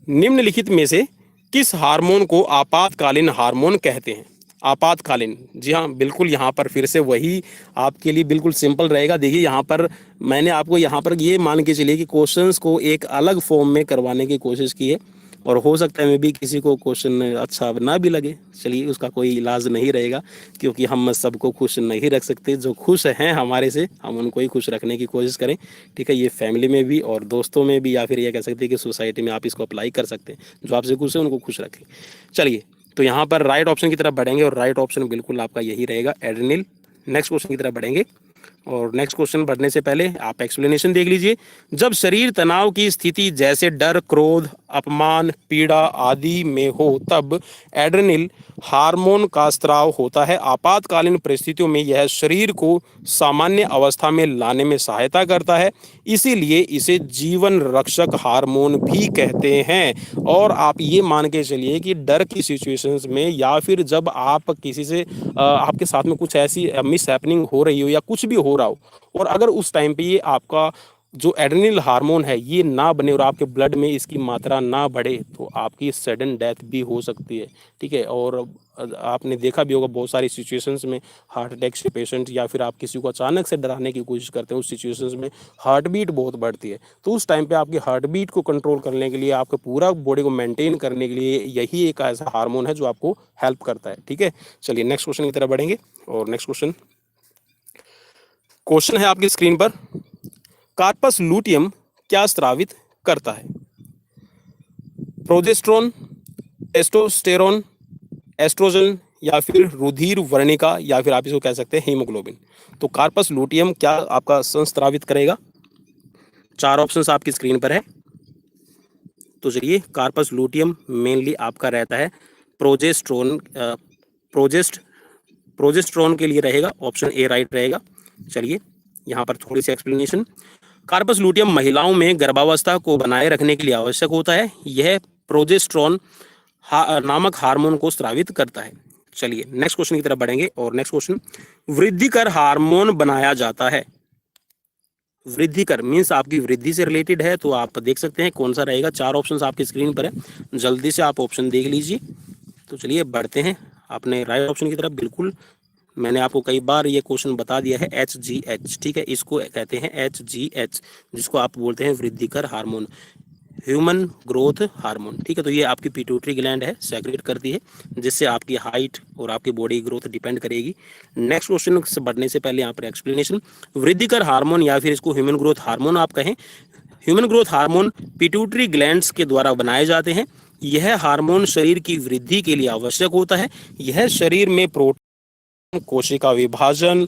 निम्नलिखित में से किस हार्मोन को आपातकालीन हार्मोन कहते हैं? आपातकालीन, जी हाँ बिल्कुल, यहाँ पर फिर से वही आपके लिए बिल्कुल सिंपल रहेगा। देखिए यहाँ पर मैंने आपको यहाँ पर ये मान के चलिए कि क्वेश्चंस को एक अलग फॉर्म में करवाने की कोशिश की है और हो सकता है मे भी किसी को क्वेश्चन अच्छा ना भी लगे। चलिए उसका कोई इलाज नहीं रहेगा क्योंकि हम सबको खुश नहीं रख सकते। जो खुश हैं हमारे से हम उनको ही खुश रखने की कोशिश करें। ठीक है, ये फैमिली में भी और दोस्तों में भी, या फिर ये कह सकते हैं कि सोसाइटी में आप इसको अप्लाई कर सकते हैं। जो आपसे खुश है उनको खुश रखें। चलिए तो यहाँ पर राइट ऑप्शन की तरफ बढ़ेंगे और राइट ऑप्शन बिल्कुल आपका यही रहेगा, एड्रेनल। नेक्स्ट क्वेश्चन की तरफ बढ़ेंगे और नेक्स्ट क्वेश्चन बढ़ने से पहले आप एक्सप्लेनेशन देख लीजिए। जब शरीर तनाव की स्थिति जैसे डर, क्रोध, अपमान, पीड़ा आदि में हो तब एड्रेनल हार्मोन का स्राव होता है। आपातकालीन परिस्थितियों में यह शरीर को सामान्य अवस्था में लाने में सहायता करता है, इसीलिए इसे जीवन रक्षक हार्मोन भी कहते हैं। और आप ये मान के चलिए कि डर की सिचुएशंस में या फिर जब आप किसी से आपके साथ में कुछ ऐसी मिस हैपनिंग हो रही हो या कुछ भी हो रहा हो और अगर उस टाइम पे ये आपका जो एड्रेनल हार्मोन है ये ना बने और आपके ब्लड में इसकी मात्रा ना बढ़े तो आपकी सडन डेथ भी हो सकती है, ठीक है। और आपने देखा भी होगा बहुत सारी सिचुएशंस में हार्ट अटैक से पेशेंट या फिर आप किसी को अचानक से डराने की कोशिश करते हैं, उस सिचुएशंस में हार्ट बीट बहुत बढ़ती है। तो उस टाइम पे आपकी हार्ट बीट को कंट्रोल करने के लिए, आपके पूरा बॉडी को मेंटेन करने के लिए यही एक ऐसा हार्मोन है जो आपको हेल्प करता है, ठीक है। चलिए नेक्स्ट क्वेश्चन की तरफ बढ़ेंगे। और नेक्स्ट क्वेश्चन क्वेश्चन है आपकी स्क्रीन पर, कार्पस लूटियम क्या स्रावित करता है? प्रोजेस्टेरोन, टेस्टोस्टेरोन, एस्ट्रोजन या फिर रुधिर वर्णिका या फिर आप इसको कह सकते हैं हीमोग्लोबिन। तो कार्पस लूटियम क्या आपका संस्रावित करेगा? 4 ऑप्शंस आपकी स्क्रीन पर है। तो चलिए, कार्पस लूटियम मेनली आपका रहता है प्रोजेस्ट्रोन, प्रोजेस्ट्रोन के लिए रहेगा, ऑप्शन ए राइट रहेगा। चलिए यहाँ पर थोड़ी सी एक्सप्लेनेशन। कार्पस लूटियम महिलाओं में गर्भावस्था को बनाए रखने के लिए आवश्यक होता है। यह प्रोजेस्ट्रॉन नामक हार्मोन को स्रावित करता है। चलिए नेक्स्ट क्वेश्चन की तरफ बढ़ेंगे। और नेक्स्ट क्वेश्चन, वृद्धिकर हार्मोन बनाया जाता है। वृद्धिकर मीन्स आपकी वृद्धि से रिलेटेड है, तो आप देख सकते हैं कौन सा रहेगा। 4 ऑप्शंस आपकी स्क्रीन पर है, जल्दी से आप ऑप्शन देख लीजिए। तो चलिए बढ़ते हैं अपने राइट ऑप्शन की तरफ। बिल्कुल मैंने आपको कई बार ये क्वेश्चन बता दिया है, HGH, ठीक है, इसको कहते हैं HGH, जिसको आप बोलते हैं वृद्धिकर हार्मोन, ह्यूमन ग्रोथ हार्मोन, ठीक है। तो ये आपकी पिट्यूटरी ग्लैंड है, सेक्रेट करती है, जिससे आपकी हाइट और आपकी बॉडी ग्रोथ डिपेंड करेगी। नेक्स्ट क्वेश्चन से बढ़ने से पहले यहाँ पर एक्सप्लेनेशन, वृद्धिकर हार्मोन या फिर इसको ह्यूमन ग्रोथ हार्मोन आप कहें, human growth hormone pituitary glands के द्वारा बनाए जाते हैं। यह हार्मोन शरीर की वृद्धि के लिए आवश्यक होता है। यह शरीर में प्रोटीन, कोशिका विभाजन,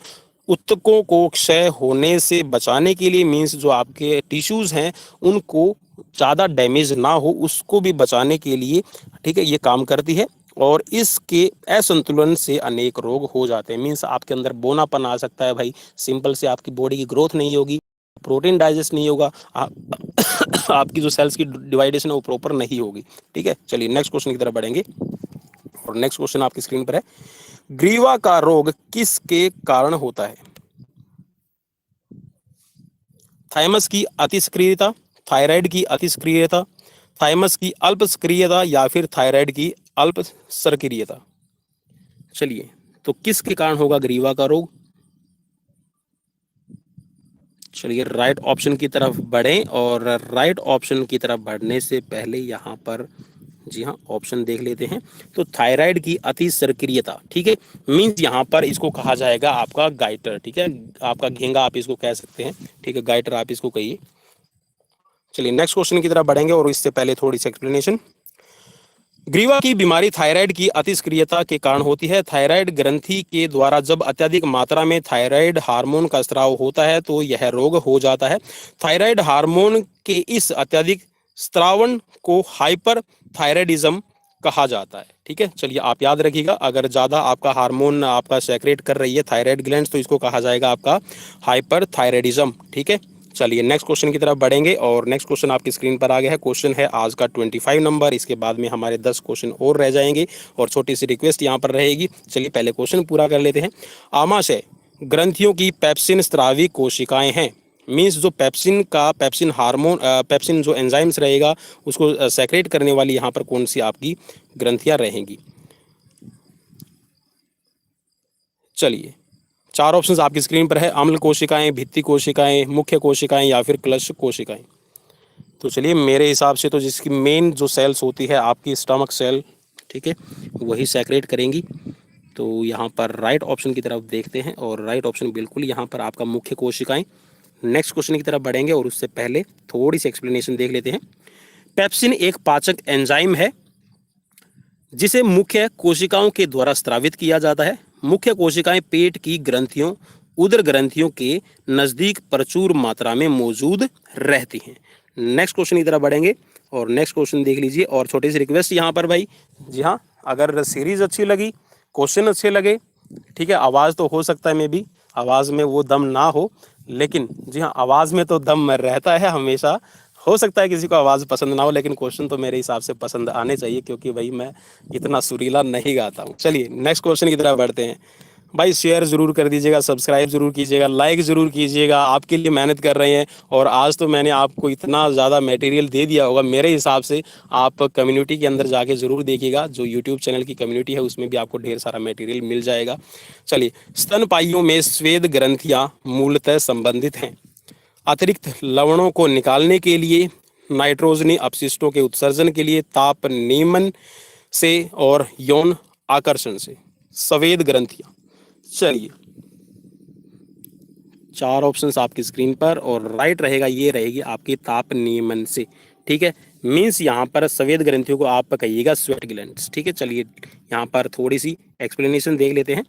ऊतकों को क्षय होने से बचाने के लिए, मीन्स जो आपके टिश्यूज हैं उनको ज़्यादा डैमेज ना हो उसको भी बचाने के लिए, ठीक है, ये काम करती है। और इसके असंतुलन से अनेक रोग हो जाते हैं। मीन्स आपके अंदर बोनापन आ सकता है भाई, सिंपल से आपकी बॉडी की ग्रोथ नहीं होगी, प्रोटीन डाइजेस्ट नहीं होगा, आपकी जो सेल्स की डिवाइडेशन है वो प्रॉपर नहीं होगी, ठीक है। चलिए नेक्स्ट क्वेश्चन की तरफ बढ़ेंगे। और नेक्स्ट क्वेश्चन आपकी स्क्रीन पर है, ग्रीवा का रोग किसके कारण होता है? थाइमस की अतिस्क्रियता, थायराइड की अतिस्क्रियता, थाइमस की अल्प सक्रियता या फिर थायराइड की अल्प सक्रियता। चलिए, तो किसके कारण होगा ग्रीवा का रोग? चलिए राइट ऑप्शन की तरफ बढ़ें। और राइट ऑप्शन की तरफ बढ़ने से पहले यहाँ पर जी हाँ ऑप्शन देख लेते हैं। तो थायराइड की अति सक्रियता, ठीक है, मींस यहाँ पर इसको कहा जाएगा आपका गाइटर, ठीक है, आपका घेंगा आप इसको कह सकते हैं, ठीक है, गाइटर आप इसको कहिए। चलिए नेक्स्ट क्वेश्चन की तरफ बढ़ेंगे और इससे पहले थोड़ी सी एक्सप्लेनेशन। ग्रीवा की बीमारी थायराइड की अतिस्क्रियता के कारण होती है। थायराइड ग्रंथि के द्वारा जब अत्यधिक मात्रा में थायराइड हार्मोन का स्राव होता है तो यह रोग हो जाता है। थायराइड हार्मोन के इस अत्यधिक स्त्रावण को हाइपर थायराइडिज्म कहा जाता है, ठीक है। चलिए आप याद रखिएगा, अगर ज़्यादा आपका हार्मोन आपका सेक्रेट कर रही है थायराइड ग्लैंड तो इसको कहा जाएगा आपका हाइपर थायराइडिज्म, ठीक है। चलिए नेक्स्ट क्वेश्चन की तरफ बढ़ेंगे। और नेक्स्ट क्वेश्चन आपकी स्क्रीन पर आ गया है। क्वेश्चन है आज का 25 नंबर, इसके बाद में हमारे 10 क्वेश्चन और रह जाएंगे और छोटी सी रिक्वेस्ट यहाँ पर रहेगी। चलिए पहले क्वेश्चन पूरा कर लेते हैं। आमाशय ग्रंथियों की पेप्सिन स्रावी कोशिकाएं हैं, मीन्स जो पेप्सिन हार्मोन, पेप्सिन जो एंजाइम्स रहेगा उसको सेक्रेट करने वाली यहाँ पर कौन सी आपकी ग्रंथियाँ रहेंगी? चलिए 4 ऑप्शंस आपकी स्क्रीन पर है, अम्ल कोशिकाएं, भित्ति कोशिकाएं, मुख्य कोशिकाएं या फिर क्लश कोशिकाएं। तो चलिए मेरे हिसाब से तो जिसकी मेन जो सेल्स होती है आपकी स्टमक सेल, ठीक है, वही सेक्रेट करेंगी। तो यहाँ पर राइट ऑप्शन की तरफ देखते हैं और राइट ऑप्शन बिल्कुल यहाँ पर आपका मुख्य कोशिकाएं। नेक्स्ट क्वेश्चन की तरफ बढ़ेंगे और उससे पहले थोड़ी सी एक्सप्लेनेशन देख लेते हैं। पेप्सिन एक पाचक एंजाइम है जिसे मुख्य कोशिकाओं के द्वारा स्रावित किया जाता है। मुख्य कोशिकाएं पेट की ग्रंथियों, उदर ग्रंथियों के नज़दीक प्रचुर मात्रा में मौजूद रहती हैं। नेक्स्ट क्वेश्चन की तरफ बढ़ेंगे और नेक्स्ट क्वेश्चन देख लीजिए। और छोटी सी रिक्वेस्ट यहाँ पर भाई, जी हाँ, अगर सीरीज अच्छी लगी, क्वेश्चन अच्छे लगे, ठीक है, आवाज़ तो हो सकता है मे भी आवाज़ में वो दम ना हो, लेकिन जी हाँ आवाज़ में तो दम रहता है हमेशा। हो सकता है किसी को आवाज़ पसंद ना हो, लेकिन क्वेश्चन तो मेरे हिसाब से पसंद आने चाहिए, क्योंकि भाई मैं इतना सुरीला नहीं गाता हूँ। चलिए नेक्स्ट क्वेश्चन की तरफ बढ़ते हैं। भाई शेयर जरूर कर दीजिएगा, सब्सक्राइब जरूर कीजिएगा, लाइक जरूर कीजिएगा, आपके लिए मेहनत कर रहे हैं। और आज तो मैंने आपको इतना ज़्यादा मटेरियल दे दिया होगा मेरे हिसाब से। आप कम्युनिटी के अंदर जाके ज़रूर देखिएगा, जो यूट्यूब चैनल की कम्युनिटी है उसमें भी आपको ढेर सारा मटेरियल मिल जाएगा। चलिए, स्तनपाइयों में स्वेद ग्रंथियां मूलतः संबंधित हैं अतिरिक्त लवणों को निकालने के लिए, नाइट्रोजनी अपशिष्टों के उत्सर्जन के लिए, ताप नियमन से और यौन आकर्षण से। स्वेद ग्रंथियां, चलिए, चार ऑप्शंस आपकी स्क्रीन पर, और राइट रहेगा, ये रहेगी आपकी ताप नियमन से। ठीक है, मीन्स यहाँ पर स्वेद ग्रंथियों को आप कहिएगा स्वेट ग्लैंड्स। ठीक है, चलिए यहाँ पर थोड़ी सी एक्सप्लेनेशन देख लेते हैं।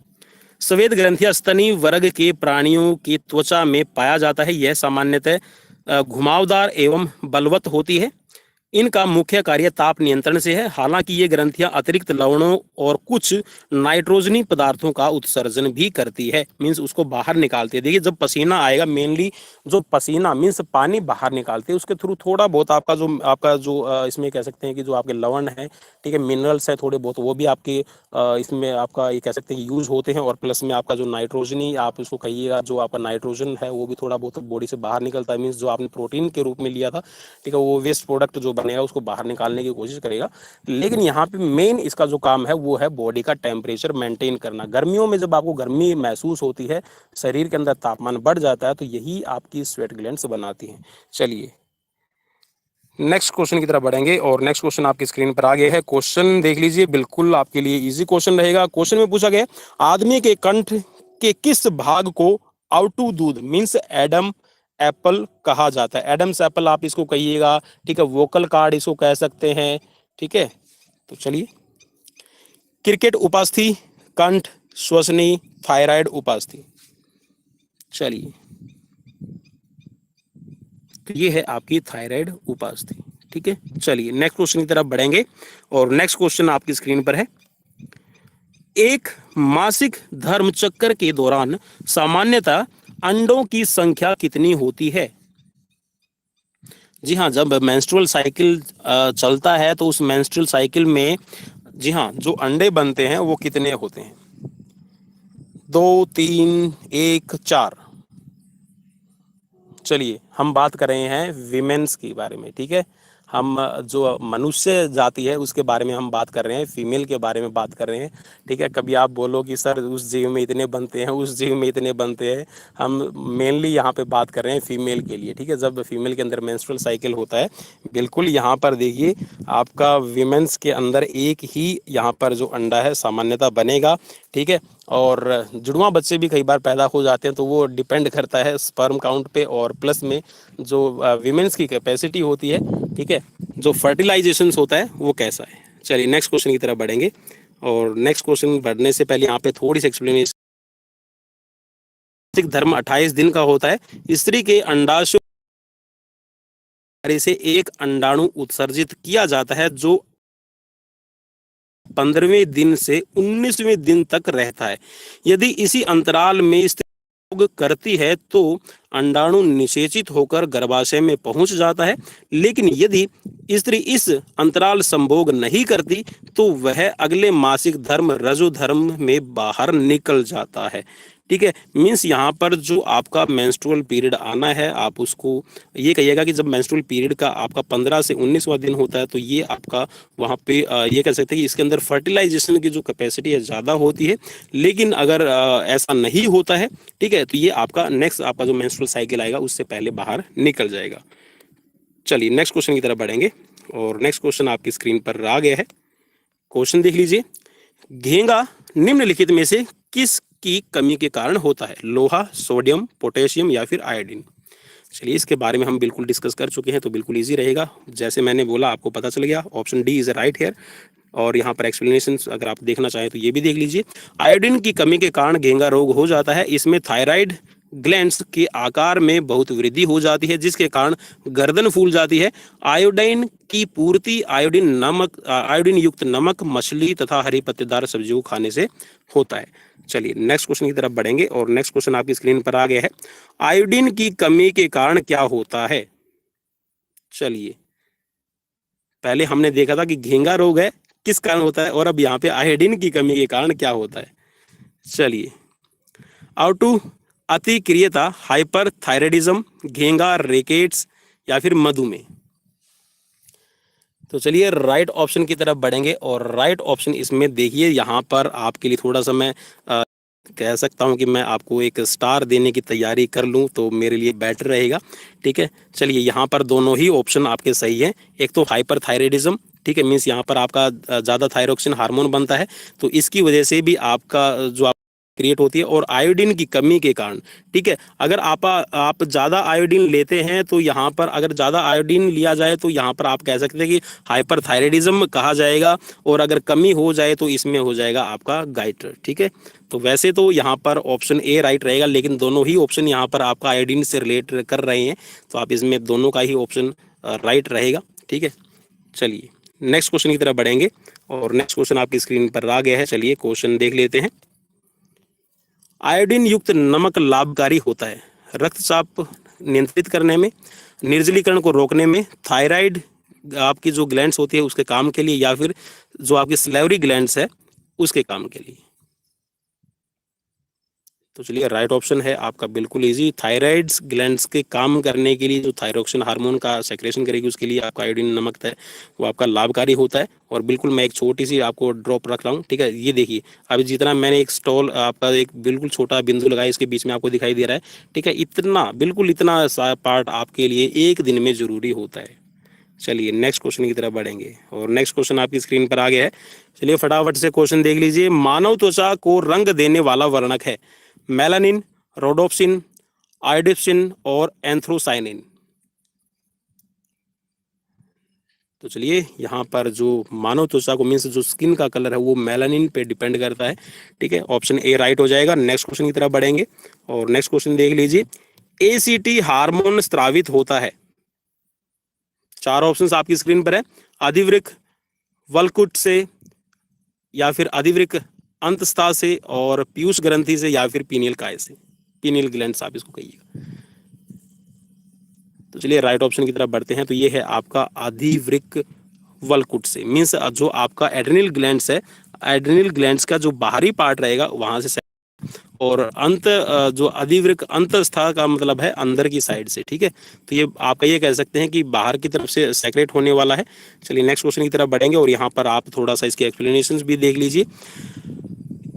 स्वेद ग्रंथियां स्तनी वर्ग के प्राणियों की त्वचा में पाया जाता है। यह सामान्यतः घुमावदार एवं बलवत होती है। इनका मुख्य कार्य ताप नियंत्रण से है। हालांकि ये ग्रंथियां अतिरिक्त लवणों और कुछ नाइट्रोजनी पदार्थों का उत्सर्जन भी करती है, मीन्स उसको बाहर निकालती है। देखिए, जब पसीना आएगा, मेनली जो पसीना मीन्स पानी बाहर निकालते हैं, उसके थ्रू थोड़ा बहुत आपका जो इसमें कह सकते हैं कि जो आपके लवण है, ठीक है, मिनरल्स है थोड़े बहुत, वो भी आपके इसमें आपका ये कह सकते हैं यूज होते हैं। और प्लस में आपका जो नाइट्रोजनी, आप उसको कहिएगा, जो आपका नाइट्रोजन है वो भी थोड़ा बहुत बॉडी से बाहर निकलता है, मीन्स जो आपने प्रोटीन के रूप में लिया था, ठीक है, वो वेस्ट प्रोडक्ट जो बनेगा उसको बाहर निकालने की कोशिश करेगा। लेकिन यहाँ पे मेन इसका जो काम है वो है बॉडी का टेम्परेचर मेंटेन करना। गर्मियों में जब आपको गर्मी महसूस होती है, शरीर के अंदर तापमान बढ़ जाता है, तो यही आपकी स्वेट ग्लैंड्स बनाती हैं। चलिए, नेक्स्ट क्वेश्चन की तरफ बढ़ेंगे, और नेक्स्ट क्वेश्चन आपकी स्क्रीन पर आ गया है। क्वेश्चन देख लीजिए, बिल्कुल आपके लिए इजी क्वेश्चन रहेगा। क्वेश्चन में पूछा गया, आदमी के कंठ के किस भाग को आउटू दूध मीन्स एडम एप्पल कहा जाता है? एडम्स एप्पल आप इसको कहिएगा, ठीक है, वोकल कार्ड इसको कह सकते हैं। ठीक है, तो चलिए, क्रिकेट उपास्थि, कंठ, श्वसनी, थायराइड उपास्थि। चलिए, तो ये है आपकी थायराइड उपास्थि। ठीक है, चलिए नेक्स्ट क्वेश्चन की तरफ बढ़ेंगे, और नेक्स्ट क्वेश्चन आपकी स्क्रीन पर है। एक मासिक धर्म चक्कर के दौरान सामान्यतः अंडों की संख्या कितनी होती है? जी हाँ, जब मेंस्ट्रुअल साइकिल चलता है तो उस मेंस्ट्रुअल साइकिल में, जी हाँ, जो अंडे बनते हैं वो कितने होते हैं? 2, 3, 1, 4। चलिए, हम बात कर रहे हैं विमेन्स के बारे में। ठीक है, हम जो मनुष्य जाति है उसके बारे में हम बात कर रहे हैं, फीमेल के बारे में बात कर रहे हैं। ठीक है, कभी आप बोलो कि सर उस जीव में इतने बनते हैं, उस जीव में इतने बनते हैं, हम मेनली यहाँ पे बात कर रहे हैं फीमेल के लिए। ठीक है, जब फीमेल के अंदर मेंस्ट्रुअल साइकिल होता है, बिल्कुल यहाँ पर देखिए, आपका विमेंस के अंदर एक ही यहाँ पर जो अंडा है सामान्यतः बनेगा। ठीक है, और जुड़वा बच्चे भी कई बार पैदा हो जाते हैं, तो वो डिपेंड करता है स्पर्म काउंट पे, और प्लस में जो विमेंस की कैपेसिटी होती है, ठीक है, जो फर्टिलाइजेशन होता है वो कैसा है। चलिए नेक्स्ट क्वेश्चन की तरफ बढ़ेंगे, और नेक्स्ट क्वेश्चन बढ़ने से पहले यहाँ पे थोड़ी सी एक्सप्लेनेशन। मासिक धर्म 28 दिन का होता है। स्त्री के अंडाशय से एक अंडाणु उत्सर्जित किया जाता है, जो 15वें दिन से 19वें दिन तक रहता है। यदि इसी अंतराल में स्त्री भोग करती है तो अंडाणु निषेचित होकर गर्भाशय में पहुंच जाता है। लेकिन यदि स्त्री इस अंतराल संभोग नहीं करती तो वह अगले मासिक धर्म रजो धर्म में बाहर निकल जाता है। ठीक है, मीन्स यहाँ पर जो आपका मेंस्ट्रुअल पीरियड आना है, आप उसको ये कहिएगा कि जब मेंस्ट्रुअल पीरियड का आपका 15 से 19वां दिन होता है, तो ये आपका वहाँ पे ये कह सकते हैं कि इसके अंदर फर्टिलाइजेशन की जो कैपेसिटी है ज़्यादा होती है। लेकिन अगर ऐसा नहीं होता है, ठीक है, तो ये आपका नेक्स्ट आपका जो मेंस्ट्रुअल साइकिल आएगा उससे पहले बाहर निकल जाएगा। चलिए नेक्स्ट क्वेश्चन की तरफ बढ़ेंगे, और नेक्स्ट क्वेश्चन आपकी स्क्रीन पर आ गया है। क्वेश्चन देख लीजिए, घेंगा निम्नलिखित में से किस की कमी के कारण होता है? लोहा, सोडियम, पोटेशियम या फिर आयोडीन। चलिए, इसके बारे में हम बिल्कुल डिस्कस कर चुके हैं, तो बिल्कुल इजी रहेगा। जैसे मैंने बोला, आपको पता चल गया, option D is right here. और यहाँ पर एक्सप्लेनेशन अगर आप देखना चाहें तो ये भी देख लीजिए। आयोडीन की कमी के कारण घेंगा रोग हो जाता है। इसमें थायराइड ग्लैंड्स के आकार में बहुत वृद्धि हो जाती है, जिसके कारण गर्दन फूल जाती है। आयोडीन की पूर्ति आयोडीन युक्त नमक, मछली तथा हरी पत्तेदार सब्जियों को खाने से होता है। चलिए नेक्स्ट क्वेश्चन की तरफ बढ़ेंगे, और नेक्स्ट क्वेश्चन आपकी स्क्रीन पर आ गया है। आयोडीन की कमी के कारण क्या होता है? चलिए, पहले हमने देखा था कि घेंगा रोग है किस कारण होता है, और अब यहाँ पे आयोडीन की कमी के कारण क्या होता है। चलिए, आउटू अतिक्रियता, हाइपरथायराइडिज्म, घेंगा, रेकेट्स या फिर मधुमेह। तो चलिए राइट ऑप्शन की तरफ बढ़ेंगे और राइट ऑप्शन इसमें देखिए, यहाँ पर आपके लिए थोड़ा सा मैं कह सकता हूँ कि मैं आपको एक स्टार देने की तैयारी कर लूँ तो मेरे लिए बेटर रहेगा। ठीक है, चलिए यहाँ पर दोनों ही ऑप्शन आपके सही हैं। एक तो हाइपरथायराइडिज्म, ठीक है, मीन्स यहाँ पर आपका ज़्यादा थायरोक्सिन हार्मोन बनता है, तो इसकी वजह से भी आपका जो क्रिएट होती है, और आयोडीन की कमी के कारण। ठीक है, अगर आप ज़्यादा आयोडीन लेते हैं तो यहाँ पर, अगर ज़्यादा आयोडीन लिया जाए तो यहाँ पर आप कह सकते हैं कि हाइपरथायराइडिज्म कहा जाएगा, और अगर कमी हो जाए तो इसमें हो जाएगा आपका गाइटर। ठीक है, तो वैसे तो यहाँ पर ऑप्शन ए राइट रहेगा, लेकिन दोनों ही ऑप्शन यहाँ पर आपका आयोडीन से रिलेट कर रहे हैं, तो आप इसमें दोनों का ही ऑप्शन राइट रहेगा। ठीक है, चलिए नेक्स्ट क्वेश्चन की तरफ बढ़ेंगे, और नेक्स्ट क्वेश्चन आपकी स्क्रीन पर आ गया है। चलिए क्वेश्चन देख लेते हैं। आयोडीन युक्त नमक लाभकारी होता है रक्तचाप नियंत्रित करने में, निर्जलीकरण को रोकने में, थायराइड आपकी जो ग्लैंड्स होती है उसके काम के लिए, या फिर जो आपकी सलेवरी ग्लैंड्स है उसके काम के लिए। तो चलिए राइट ऑप्शन है आपका बिल्कुल इजी, थायराइड्स ग्लैंड्स के काम करने के लिए, जो थायरोक्सिन हार्मोन का सेक्रेशन करेगी उसके लिए आपका आयोडीन नमक है वो आपका लाभकारी होता है। और बिल्कुल मैं एक छोटी सी आपको ड्रॉप रख रहा हूँ। ठीक है, ये देखिए अभी जितना मैंने एक स्टॉल आपका एक बिल्कुल छोटा बिंदु लगाया इसके बीच में आपको दिखाई दे रहा है। ठीक है, इतना बिल्कुल इतना सा पार्ट आपके लिए एक दिन में जरूरी होता है। चलिए नेक्स्ट क्वेश्चन की तरफ बढ़ेंगे, और नेक्स्ट क्वेश्चन आपकी स्क्रीन पर आ गया है। चलिए फटाफट से क्वेश्चन देख लीजिए। मानव त्वचा को रंग देने वाला वर्णक है मेलानिन, रोडोप्सिन, आयोडिप्सिन और एंथ्रोसाइनिन। तो चलिए यहाँ पर जो मानव त्वचा को मीन्स जो स्किन का कलर है वो मेलानिन पे डिपेंड करता है। ठीक है, ऑप्शन ए राइट हो जाएगा। नेक्स्ट क्वेश्चन की तरफ बढ़ेंगे, और नेक्स्ट क्वेश्चन देख लीजिए। एसीटी हार्मोन स्रावित होता है, चार ऑप्शंस आपकी स्क्रीन पर है। अधिवृक्क, वल्कुट से, या फिर अधिवृक्क अंतस्था से, और पीयूष ग्रंथि से, या फिर पीनियल काय से, पीनियल ग्लैंड आप इसको कहिएगा। तो चलिए राइट ऑप्शन की तरफ बढ़ते हैं। तो ये है आपका अधिवृक्क वल्कुट से, मीन्स जो आपका एड्रिनल ग्लैंड्स है, एड्रिनल ग्लैंड्स का जो बाहरी पार्ट रहेगा वहां से, और अंत जो अधिवृक्क अंतस्था का मतलब है अंदर की साइड से। ठीक है, तो ये आपका ये कह सकते हैं कि बाहर की तरफ से सेक्रेट होने वाला है। चलिए नेक्स्ट क्वेश्चन की तरफ बढ़ेंगे, और यहाँ पर आप थोड़ा सा इसके एक्सप्लेनेशन भी देख लीजिए।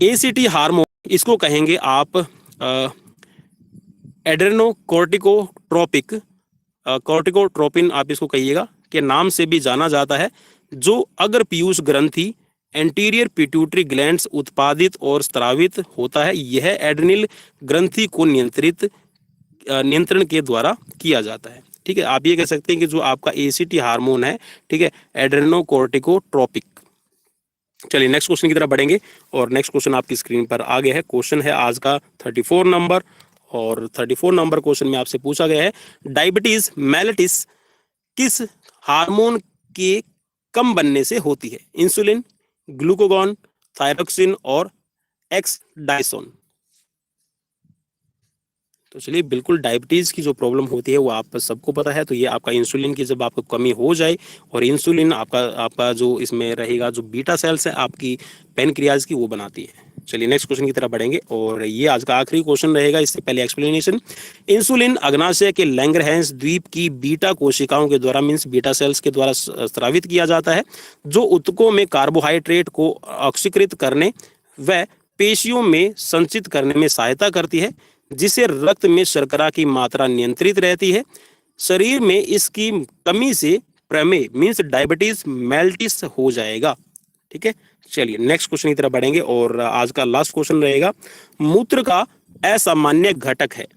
एसीटी हार्मोन इसको कहेंगे आप एड्रेनोकोर्टिकोट्रोपिक, कॉर्टिकोट्रोपिन आप इसको कहिएगा, के नाम से भी जाना जाता है, जो अग्र पीयूष ग्रंथि एंटीरियर पिट्यूटरी ग्लैंड्स उत्पादित और स्रावित होता है। यह एड्रिनल ग्रंथि को नियंत्रण के द्वारा किया जाता है। ठीक है, आप ये कह सकते हैं कि जो आपका एसीटी हार्मोन है, ठीक है, एड्रेनोकोर्टिकोट्रोपिक। चलिए नेक्स्ट क्वेश्चन की तरफ बढ़ेंगे, और नेक्स्ट क्वेश्चन आपकी स्क्रीन पर आ गया है। क्वेश्चन है आज का 34 नंबर, और 34 नंबर क्वेश्चन में आपसे पूछा गया है डायबिटीज मेलिटिस किस हार्मोन के कम बनने से होती है? इंसुलिन, ग्लूकागॉन, थायरोक्सिन और एक्स डाइसोन। तो चलिए बिल्कुल डायबिटीज़ की जो प्रॉब्लम होती है वो आप सबको पता है। तो ये आपका इंसुलिन की जब आपको कमी हो जाए, और इंसुलिन आपका आपका जो इसमें रहेगा जो बीटा सेल्स है आपकी पेनक्रियाज की वो बनाती है। चलिए नेक्स्ट क्वेश्चन की तरफ बढ़ेंगे, और ये आज का आखिरी क्वेश्चन रहेगा, इससे पहले एक्सप्लेनेशन। इंसुलिन अग्नाशय के लैंगरहैंस द्वीप की बीटा कोशिकाओं के द्वारा मीन्स बीटा सेल्स के द्वारा स्रावित किया जाता है, जो ऊतकों में कार्बोहाइड्रेट को ऑक्सीकृत करने व पेशियों में संचित करने में सहायता करती है, जिससे रक्त में शर्करा की मात्रा नियंत्रित रहती है। शरीर में इसकी कमी से प्रमेय मीन्स डायबिटीज मेल्टिस हो जाएगा। ठीक है, चलिए नेक्स्ट क्वेश्चन की तरफ बढ़ेंगे, और आज का लास्ट क्वेश्चन रहेगा। मूत्र का असामान्य घटक है,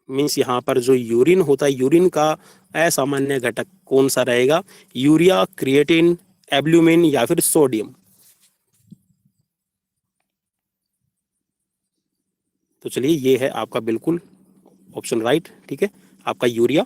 मीन्स यहाँ पर जो यूरिन होता है, यूरिन का असामान्य घटक कौन सा रहेगा? यूरिया, क्रिएटिन, एब्ल्यूमिन या फिर सोडियम। तो चलिए ये है आपका बिल्कुल ऑप्शन राइट। ठीक है, आपका यूरिया।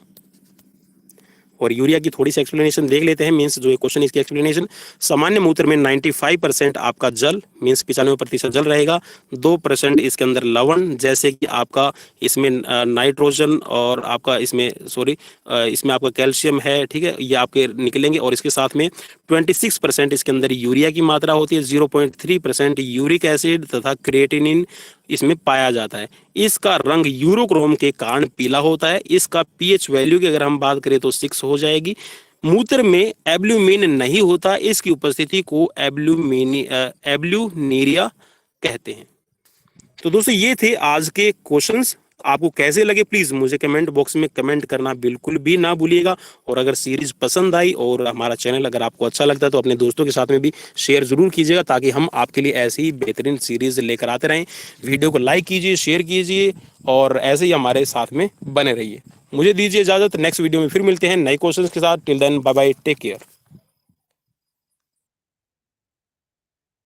और यूरिया की थोड़ी सी एक्सप्लेनेशन देख लेते हैं, मीन्स जो ये क्वेश्चन इसकी एक्सप्लेनेशन। सामान्य मूत्र में 95% आपका जल, मीन्स 95% जल रहेगा, 2% इसके अंदर लवण, जैसे कि आपका इसमें नाइट्रोजन और आपका इसमें इसमें आपका कैल्शियम है, ठीक है, ये आपके निकलेंगे। और इसके साथ में 26% इसके अंदर यूरिया की मात्रा होती है, 0.3% यूरिक एसिड तथा क्रिएटिनिन इसमें पाया जाता है। इसका रंग यूरोक्रोम के कारण पीला होता है। इसका पीएच वैल्यू की अगर हम बात करें तो 6 हो जाएगी। मूत्र में एब्ल्यूमिन नहीं होता, इसकी उपस्थिति को एब्ल्यूनीरिया कहते हैं। तो दोस्तों ये थे आज के क्वेश्चंस। आपको कैसे लगे प्लीज मुझे कमेंट बॉक्स में कमेंट करना बिल्कुल भी ना भूलिएगा। और अगर सीरीज पसंद आई और हमारा चैनल अगर आपको अच्छा लगता है तो अपने दोस्तों के साथ में भी शेयर जरूर कीजिएगा, ताकि हम आपके लिए ऐसी ही बेहतरीन सीरीज लेकर आते रहें। वीडियो को लाइक कीजिए, शेयर कीजिए और ऐसे ही हमारे साथ में बने रहिए। मुझे दीजिए इजाजत, नेक्स्ट वीडियो में फिर मिलते हैं नए क्वेश्चंस के साथ। Till then bye bye, take care.